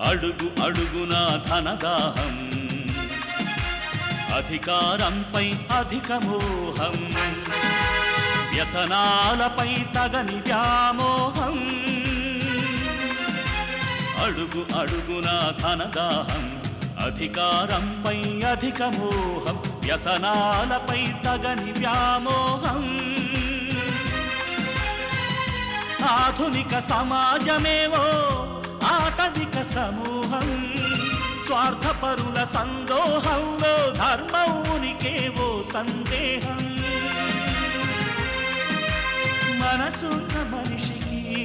అడుగు అడుగున ధనదాహం అధికారంపై అధిక మోహం వ్యసనాలపై తగని వ్యామోహం అడుగు అడుగున ధనదాహం అధికారంపై అధిక మోహం వ్యసనాలపై తగని వ్యామోహం ఆధునిక సమాజమేవో ఆటవిక సమూహం స్వార్థపరుల సందోహంలో ధర్మం ఉనికేవో సందేహం మనసున్న మనిషికి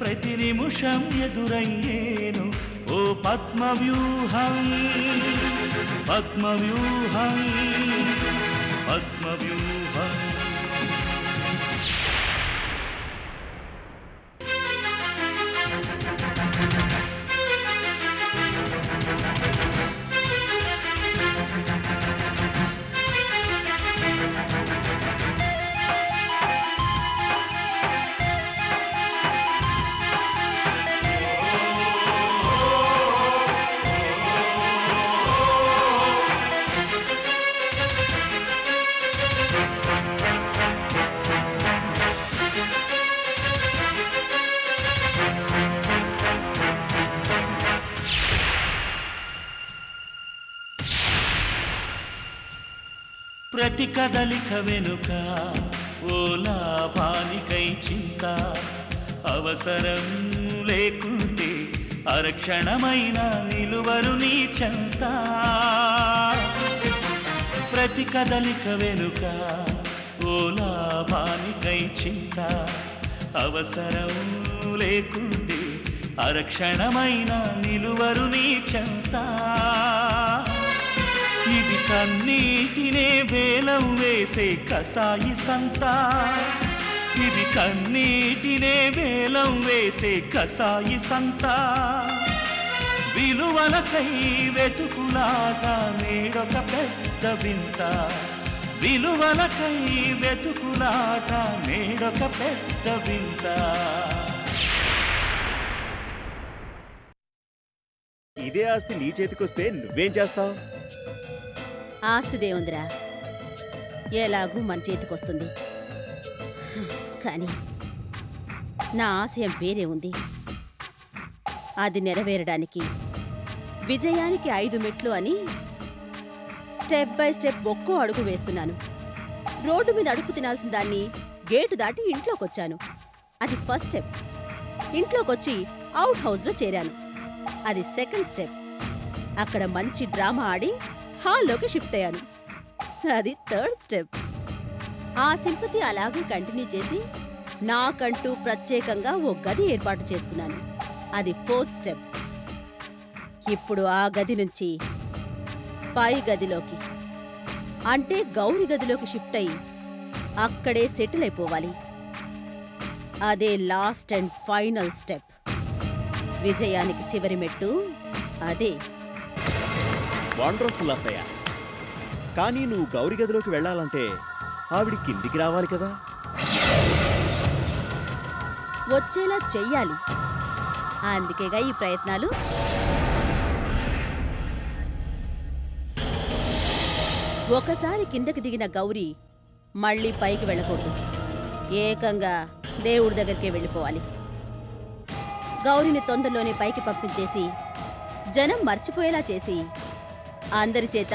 ప్రతి నిమిషం ఎదురయ్యేను ఓ పద్మవ్యూహం పద్మవ్యూహం పద్మవ్యూహం ప్రతి కదలిక వెనుక ఓ లాభానికై చింత అవసరం లేకుంటే అరక్షణమైన నిలువరు నీ చెంత ప్రతి కదలిక వెనుక ఓ లాభానికై చింత అవసరం లేకుంటే అరక్షణమైన నిలువరు నీ చెంత ఇది కన్నీటినే వేలం వేసే కసాయి సంత ఇది కన్నీటినే వేలం వేసే కసాయి సంత విలువలకై వెతుకులాట నేడొక పెద్ద వింత విలువలకై వెతుకులాట నేడొక పెద్ద వింత ఇదే ఆస్తి నీ చేతికొస్తే నువ్వేం చేస్తావు? ఆస్తిదేవుందిరా, ఎలాగూ మన చేతికొస్తుంది. కానీ నా ఆశయం వేరే ఉంది. అది నెరవేరడానికి విజయానికి 5 మెట్లు అని స్టెప్ బై స్టెప్ ఒక్కో అడుగు వేస్తున్నాను. రోడ్డు మీద అడుగు తినాల్సిన దాన్ని గేటు దాటి ఇంట్లోకొచ్చాను. అది ఫస్ట్ స్టెప్. ఇంట్లోకొచ్చి అవుట్ హౌస్లో చేరాను. అది సెకండ్ స్టెప్. అక్కడ మంచి డ్రామా ఆడి హాల్లోకి షిఫ్ట్ అయ్యాను. అది థర్డ్ స్టెప్. ఆ సింపతి అలాగే కంటిన్యూ చేసి నాకంటూ ప్రత్యేకంగా ఓ గది ఏర్పాటు చేసుకున్నాను. అది ఫోర్త్ స్టెప్. ఇప్పుడు ఆ గది నుంచి పై గదిలోకి అంటే గౌరి గదిలోకి షిఫ్ట్ అయ్యి అక్కడే సెటిల్ అయిపోవాలి. అదే లాస్ట్ అండ్ ఫైనల్ స్టెప్. విజయానికి చివరి మెట్టు అదే. వండర్ఫుల్ అత్తయ్య. కానీ నువ్వు గౌరి గదిలోకి వెళ్ళాలంటే ఆవిడ కిందికి రావాలి కదా? వచ్చేలా చెయ్యాలి. అందుకేగా ఈ ప్రయత్నాలు. ఒకసారి కిందకి దిగిన గౌరీ మళ్ళీ పైకి వెళ్ళకూడదు. ఏకంగా దేవుడి దగ్గరికే వెళ్ళిపోవాలి. గౌరిని తొందరలోనే పైకి పంపించేసి జనం మర్చిపోయేలా చేసి అందరి చేత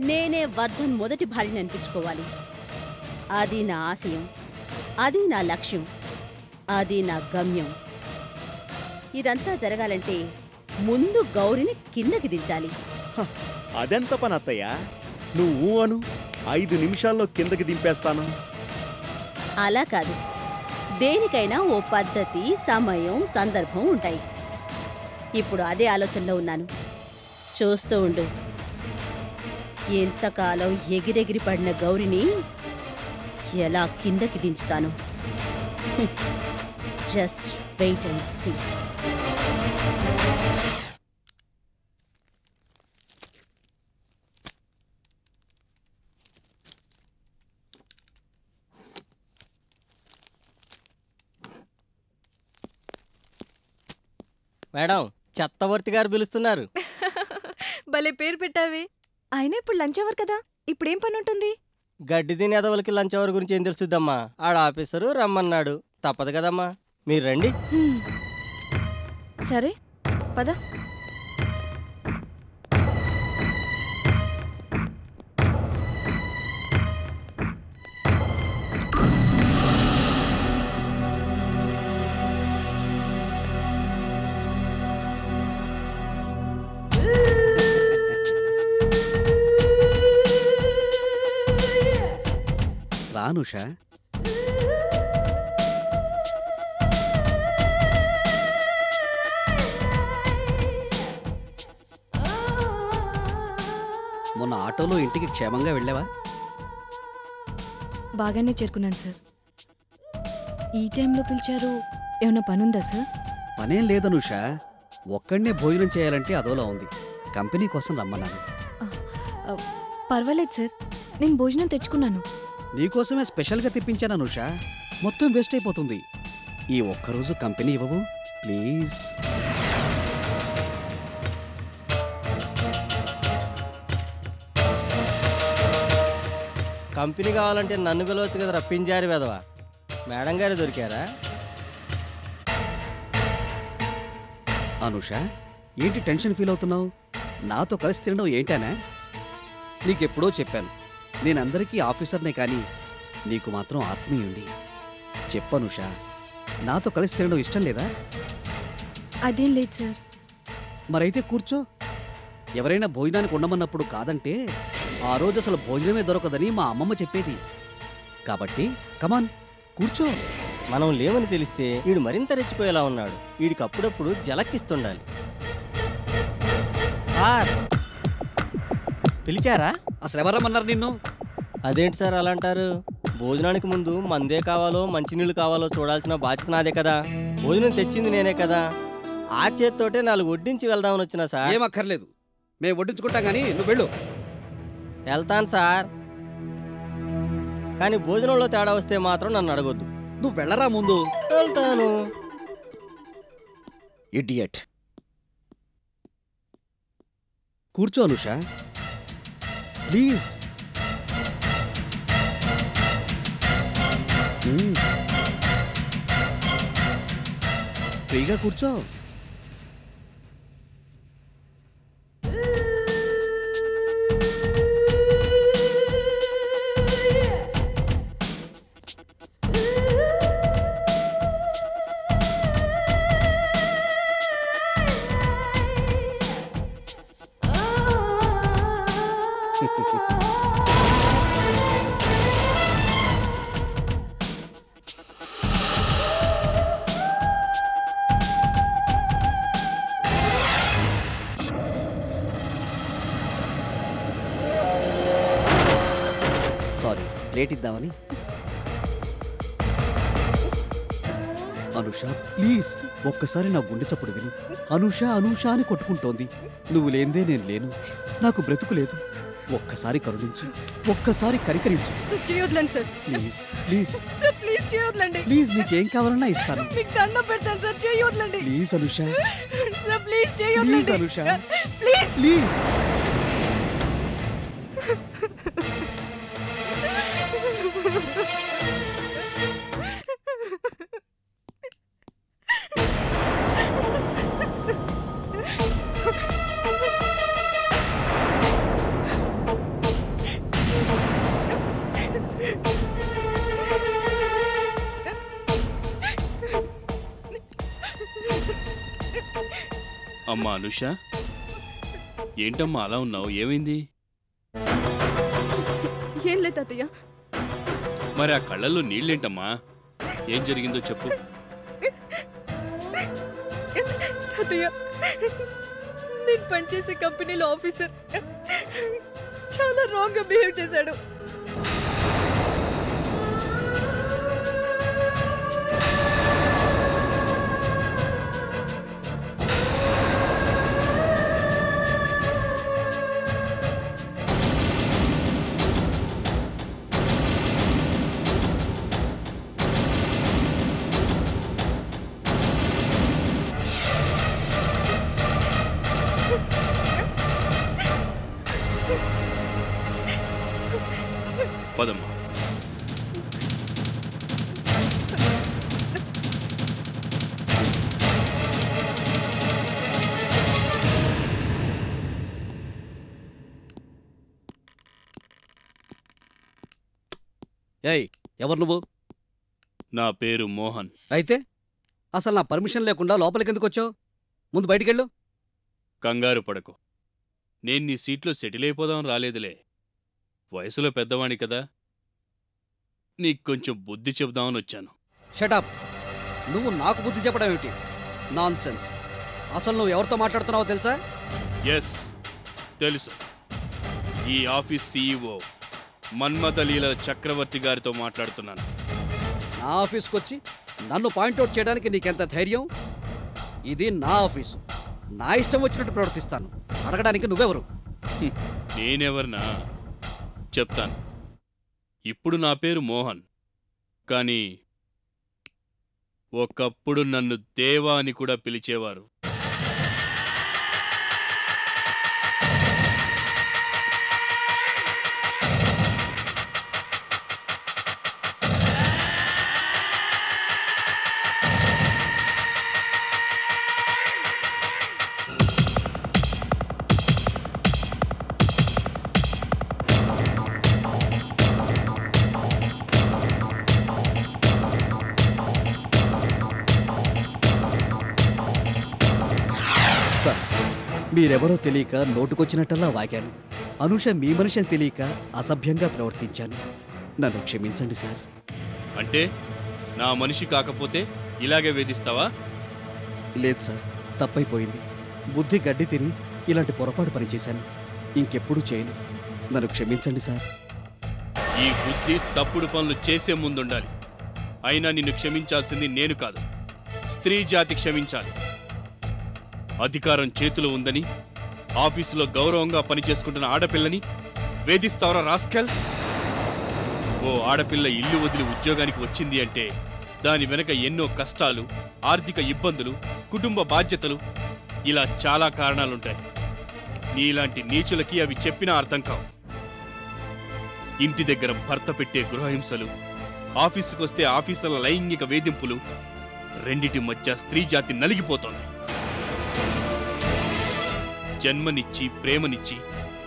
నేనే వర్ధన్ మొదటి భార్యని అనిపించుకోవాలి. అది నా ఆశయం, అది నా లక్ష్యం, అది నా గమ్యం. ఇదంతా జరగాలంటే ముందు గౌరిని కిందకి దించాలి. అదెంత పని అత్తయ్య? నువ్వు అను, 5 నిమిషాల్లో కిందకి దింపేస్తాను. అలా కాదు. దేనికైనా ఓ పద్ధతి, సమయం, సందర్భం ఉంటాయి. ఇప్పుడు అదే ఆలోచనలో ఉన్నాను. చూస్తూ ఉండు. ఎంతకాలం ఎగిరెగిరి పడిన గౌరిని ఎలా కిందకి దించుతాను. Just wait and see. Madam, చెత్తవర్తి గారు పిలుస్తున్నారు. భలే పేరు పెట్టావే. అయినా ఇప్పుడు లంచ్ అవర్ కదా, ఇప్పుడేం పని ఉంటుంది? గడ్డి తిని ఎదవలకి లంచ్ అవర్ గురించి ఏం తెలుసుద్దమ్మా? ఆడ ఆఫీసరు రమ్మన్నాడు, తప్పదు కదమ్మా. మీరు రండి. సరే పద. రానుషా, మొన్న ఆటోలో ఇంటికి క్షేమంగా వెళ్ళావా? బాగానే చేరుకున్నాను సార్. ఈ టైంలో పిలిచారు, ఏమైనా పనుందా సార్? పనేం లేదనుషా, ఒక్కడనే భోజనం చేయాలంటే అదోలా ఉంది. కంపెనీ కోసం రమ్మన్నాను. పర్వాలేదు సార్, నేను భోజనం తెచ్చుకున్నాను. నీకోసమే స్పెషల్గా తెప్పించాను అనుషా. మొత్తం వేస్ట్ అయిపోతుంది. ఈ ఒక్కరోజు కంపెనీ ఇవ్వవు ప్లీజ్? కంపెనీ కావాలంటే నన్ను పిలవచ్చు కదా, రప్పించారు వెదవా. మేడం గారు దొరికారా? అనుషా, ఏంటి టెన్షన్ ఫీల్ అవుతున్నావు? నాతో కలిసి తినడం ఏంటనా? నీకెప్పుడో చెప్పాను, నేనందరికీ ఆఫీసర్నే కానీ నీకు మాత్రం ఆత్మీయుండి. చెప్పనుషా, నాతో కలిసి తినడం ఇష్టం లేదా? అదేం లేదు సార్. మరైతే కూర్చో. ఎవరైనా భోజనానికి ఉండమన్నప్పుడు కాదంటే ఆ రోజు అసలు భోజనమే దొరకదని మా అమ్మమ్మ చెప్పేది. కాబట్టి కమాన్ కూర్చో. మనం లేవని తెలిస్తే వీడు మరింత రెచ్చిపోయేలా ఉన్నాడు. వీడికి అప్పుడప్పుడు జలక్కిస్తుండాలి. సార్ పిలిచారా? అసలు ఎవరమ్మన్నారు నిన్ను? అదేంటి సార్ అలా అంటారు? భోజనానికి ముందు మందే కావాలో మంచినీళ్ళు కావాలో చూడాల్సిన బాధ్యత నాదే కదా. భోజనం తెచ్చింది నేనే కదా. ఆ చేత్తోటే 4 వడ్డించి వెళ్దామని వచ్చినా సార్. ఏమక్కర్లేదు, మేము వడ్డించుకుంటాం కానీ నువ్వు వెళ్ళు. వెళ్తాను సార్, కానీ భోజనంలో తేడా వస్తే మాత్రం నన్ను అడగొద్దు. నువ్వు వెళ్ళరా ముందు. వెళ్తాను. ఇడియట్. కూర్చో అనుషా ప్లీజ్. ఫ్రీగా కూర్చో. సారీ, ప్లేట్ ఇద్దామని. అనుషా ప్లీజ్, ఒక్కసారి నా గుండె చప్పుడు విను. అనుష అనుష అని కొట్టుకుంటోంది. నువ్వు లేందే నేను లేను, నాకు బ్రతుకు లేదు. ఒక్కసారి కరుణించు, ఒక్కసారి కరికరించు. చేయొద్దులండి sir, please please sir please చేయొద్దులండి. ప్లీజ్, నీకేం కావాలన్నా ఇస్తాను. మీకు దండం పెడతాను సార్, చేయొద్దులండి. Please Anusha, sir please please చేయొద్దులండి. Anusha, please please. అమ్మా అనుష, ఏంటమ్మా అలా ఉన్నావు? ఏమైంది? ఏం లేదు తాతయ్య. మరి ఆ కళ్ళల్లో నీళ్ళేంటమ్మా? ఏం జరిగిందో చెప్పు. తాతయ్య, నేను పనిచేసే కంపెనీలో ఆఫీసర్ చాలా రాంగ్ గా బిహేవ్ చేశాడు. ఏయ్, ఎవరు నువ్వు? నా పేరు మోహన్. అయితే అసలు నా పర్మిషన్ లేకుండా లోపలికి ఎందుకు వచ్చావు? ముందు బయటికెళ్ళు. కంగారు పడకు. నేను నీ సీట్లో సెటిల్ అయిపోదాం రాలేదులే. వయసులో పెద్దవాణ్ణి కదా, నీకు కొంచెం బుద్ధి చెబుదామని వచ్చాను. షటప్. నువ్వు నాకు బుద్ధి చెప్పడం ఏమిటి? Non sense. అసలు నువ్వు ఎవరితో మాట్లాడుతున్నావో తెలుసా? ఎస్, తెలుసు. ఈ ఆఫీస్ సీఈఓ మన్మథలీల చక్రవర్తి గారితో మాట్లాడుతున్నాను. నా ఆఫీస్కి వచ్చి నన్ను పాయింట్అవుట్ చేయడానికి నీకెంత ధైర్యం? ఇది నా ఆఫీసు. నా ఇష్టం వచ్చినట్టు ప్రవర్తిస్తాను. అడగడానికి నువ్వెవరు? నేనెవరినా చెప్తాను. ఇప్పుడు నా పేరు మోహన్, కానీ ఒకప్పుడు నన్ను దేవా అని కూడా పిలిచేవారు. సార్, మీరెవరో తెలియక నోటుకొచ్చినట్టల్లా వాగాను. అనూష మీ మనిషి అని తెలియక అసభ్యంగా ప్రవర్తించాను. నన్ను క్షమించండి సార్. అంటే నా మనిషి కాకపోతే ఇలాగే వేధిస్తావా? లేదు సార్, తప్పైపోయింది. బుద్ధి గడ్డి తిని ఇలాంటి పొరపాటు పనిచేశాను. ఇంకెప్పుడు చేయను. నన్ను క్షమించండి సార్. ఈ బుద్ధి తప్పుడు పనులు చేసే ముందుండాలి. అయినా నిన్ను క్షమించాల్సింది నేను కాదు, స్త్రీ జాతి క్షమించాలి. అధికారం చేతిలో ఉందని ఆఫీసులో గౌరవంగా పనిచేసుకుంటున్న ఆడపిల్లని వేధిస్తావరా రాస్కెల్? ఓ ఆడపిల్ల ఇల్లు వదిలి ఉద్యోగానికి వచ్చింది అంటే దాని వెనక ఎన్నో కష్టాలు, ఆర్థిక ఇబ్బందులు, కుటుంబ బాధ్యతలు, ఇలా చాలా కారణాలుంటాయి. నీలాంటి నీచులకి అవి చెప్పినా అర్థం కావు. ఇంటి దగ్గర భర్త పెట్టే గృహహింసలు, ఆఫీసుకొస్తే ఆఫీసర్ల లైంగిక వేధింపులు, రెండిటి మధ్య స్త్రీ జాతి నలిగిపోతోంది. జన్మనిచ్చి ప్రేమనిచ్చి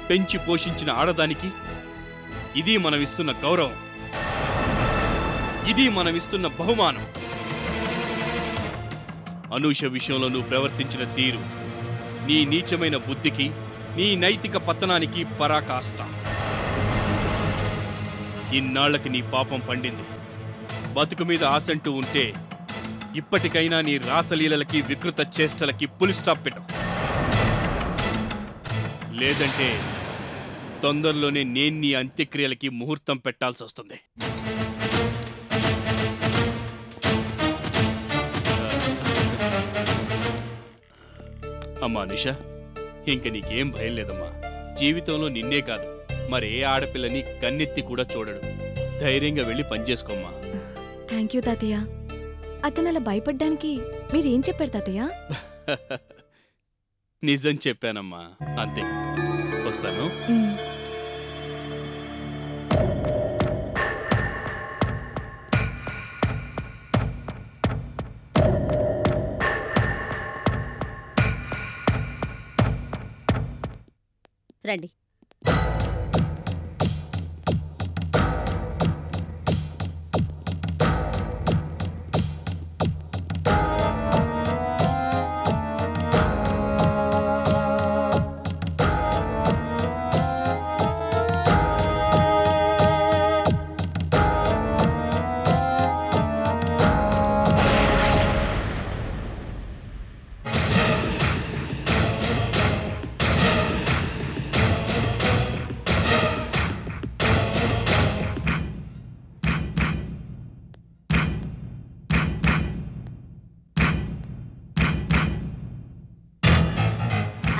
పెంచి పోషించిన ఆడదానికి ఇది మనమిస్తున్న గౌరవం, ఇది మనమిస్తున్న బహుమానం. అనూష విషయంలో నువ్వు ప్రవర్తించిన తీరు నీ నీచమైన బుద్ధికి, నీ నైతిక పతనానికి పరాకాష్ట. ఇన్నాళ్లకి నీ పాపం పండింది. బతుకు మీద ఆశంటూ ఉంటే ఇప్పటికైనా నీ రాసలీలలకి, వికృత చేష్టలకి పులి స్టాప్ పెట్టు. లేదంటే తొందరలోనే నేను నీ అంత్యక్రియలకి ముహూర్తం పెట్టాల్సి వస్తుంది. అమ్మా నిషా, ఇంక నీకేం భయం లేదమ్మా. జీవితంలో నిన్నే కాదు మరే ఆడపిల్లని కన్నెత్తి కూడా చూడడు. ధైర్యంగా వెళ్ళి పనిచేసుకోమ్మా. థ్యాంక్ యూ తాతయ్య. అతను అలా భయపడ్డానికి మీరేం చెప్పారు తాతయ్య? నిజం చెప్పానమ్మా, అంతే. వస్తాను. రండి.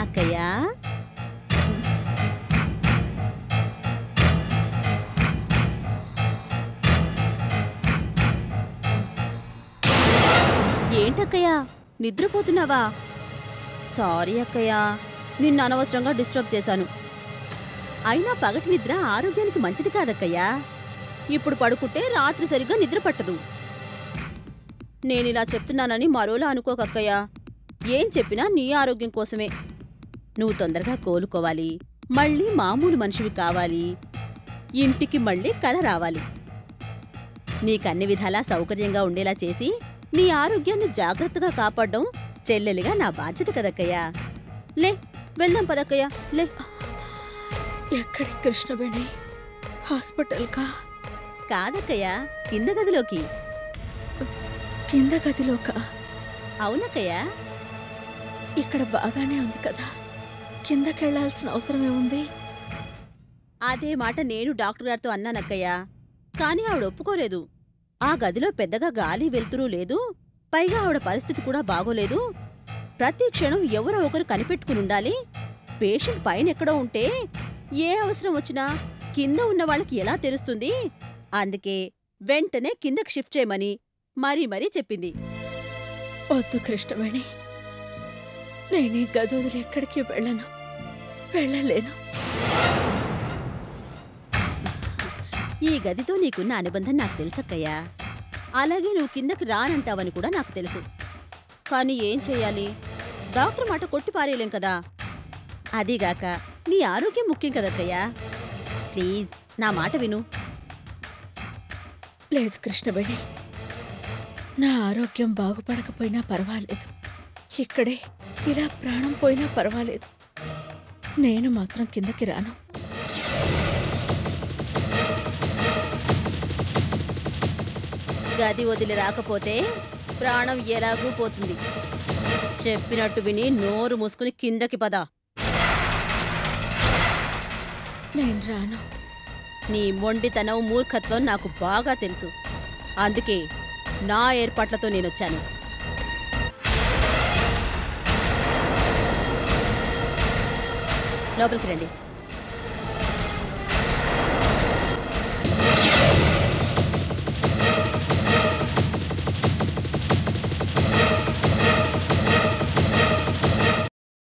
అక్కయ్య, ఏంటక్కయ్య నిద్రపోతున్నావా? సారీ అక్కయ్య, నిన్ను అనవసరంగా డిస్టర్బ్ చేశాను. అయినా పగటి నిద్ర ఆరోగ్యానికి మంచిది కాదక్కయ్యా. ఇప్పుడు పడుకుంటే రాత్రి సరిగ్గా నిద్ర పట్టదు. నేనిలా చెప్తున్నానని మరోలా అనుకోకక్కయ్య. ఏం చెప్పినా నీ ఆరోగ్యం కోసమే. నువ్వు తొందరగా కోలుకోవాలి, మళ్ళీ మామూలు మనిషివి కావాలి, ఇంటికి మళ్ళీ కళ రావాలి. నీకన్ని విధాలా సౌకర్యంగా ఉండేలా చేసి నీ ఆరోగ్యాన్ని జాగ్రత్తగా కాపాడడం చెల్లెలిగా నా బాధ్యత కదక్కయ్యా. లే వెళ్దాం పదక్కయ్యా, లే. ఎక్కడి కృష్ణవేణి? హాస్పిటల్కా? కాదక్కయ్యా, కింద గదిలోకి. కింద గదిలోకా? అవునక్కయ్యా. ఇక్కడ బాగానే ఉంది కదా, కిందకెళ్లాల్సిన అవసరమేముంది? అదే మాట నేను డాక్టర్ గారితో అన్నానక్కయ్యా, కాని ఆవిడ ఒప్పుకోలేదు. ఆ గదిలో పెద్దగా గాలి వెలుతురూ లేదు, పైగా ఆవిడ పరిస్థితి కూడా బాగోలేదు. ప్రతి క్షణం ఎవరో ఒకరు కనిపెట్టుకునుండాలి. పేషెంట్ పైనెక్కడో ఉంటే ఏ అవసరం వచ్చినా కింద ఉన్న వాళ్ళకి ఎలా తెలుస్తుంది? అందుకే వెంటనే కిందకి షిఫ్ట్ చేయమని మరీ చెప్పింది. వద్దు కృష్ణవేణి, నేనే గది వదిలి ఎక్కడికి వెళ్ళలేను. ఈ గదితో నీకున్న అనుబంధం నాకు తెలుసక్కయ్యా. అలాగే నువ్వు కిందకి రానంటావని కూడా నాకు తెలుసు. కానీ ఏం చెయ్యాలి? డాక్టర్ మాట కొట్టి పారేయలేం కదా. అదీగాక నీ ఆరోగ్యం ముఖ్యం కదక్కయ్యా. ప్లీజ్ నా మాట విను. లేదు కృష్ణవేణి, నా ఆరోగ్యం బాగుపడకపోయినా పర్వాలేదు, ఇక్కడే ఇలా ప్రాణం పోయినా పర్వాలేదు, నేను మాత్రం కిందకి రాను. గది వదిలి రాకపోతే ప్రాణం ఎలాగూ పోతుంది. చెప్పినట్టు విని నోరు మూసుకుని కిందకి పద. నేను రాను. నీ మొండితనం మూర్ఖత్వం నాకు బాగా తెలుసు. అందుకే నా ఏర్పాట్లతో నేనొచ్చాను. లోపలికి రండి.